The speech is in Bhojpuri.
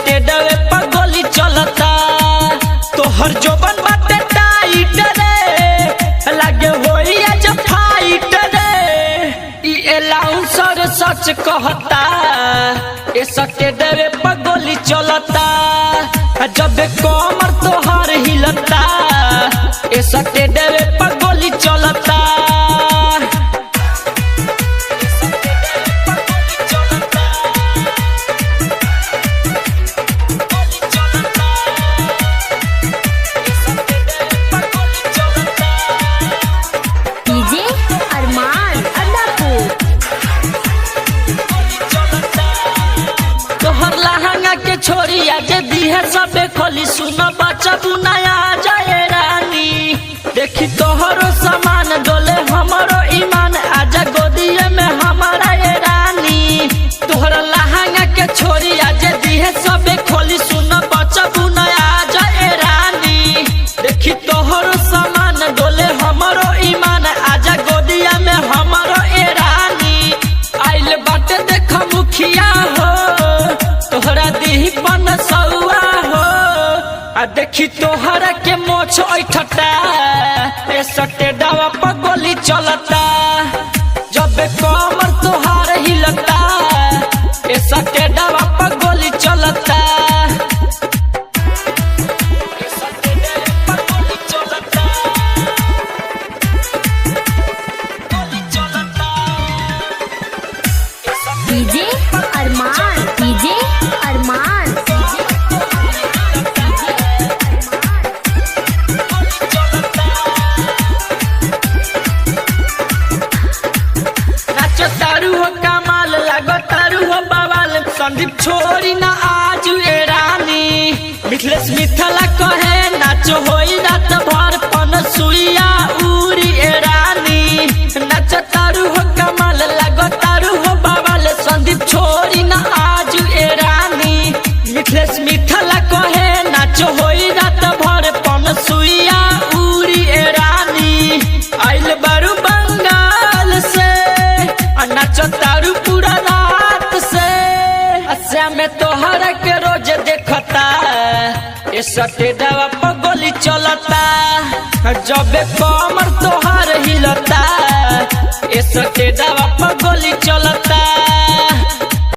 सटे डवे पर गोली चलता। तोहर जोबन बाटे टाइट रे, लागे होई आज फाइट रे। ई एलाउंसर सच कहता, ए सटे डवे पर गोली चलता। जब कमर तोहर हिलता, ए सटे डवे पर गोली चलता। तोहर लहंगा के छोरी आज दिहे सबे खोली, सुन बच्चा बुनाया जाए रानी। देखी तोहरो सामान डोले हमरो ईमान, आजा गोदिए में हमारा ये रानी। तोहर लहंगा के छोरी आज दिहे सबे खोली, सुन बच्चा बुनाया जाए रानी। देखी तोहरो सामान डोले हमरो ईमान, आजा गोदिया में हमारो ये रानी। आइल बाटे देख मुखिया हो, तोहरा दीही पन सौआ हो। आ देखी तोहरा के मोछ ऐठटा, ए सटे डावा पर गोली चलता। जब कमर तोहार हिलता, ए सटे डावा पर गोली चलता। डीजे अरमान, डीजे अरमान। नाचो तारू हो कमाल, लागो तारू हो बवाल। संदीप छोड़ी ना आज ए रानी, मिथिलेश मिथला कहे नाचो होई रात भर पन सुइया उरी ए रानी। नाचो तारू हो कमाल, लागो तारू हो बवाल। संदीप छोड़ी ना आज ए रानी, मिथिलेश मिथला कहे नाचो होई रात भर पन सुइया उरी ए रानी। आइल बारू बंगाल से, नाचो तारू पूरा रात से। अस्या में तोहरा के रोज देखता, ए सटे दवा पर गोली चलता। जब कमर तोहार हिलता, ए सटे दवा पर गोली चलता।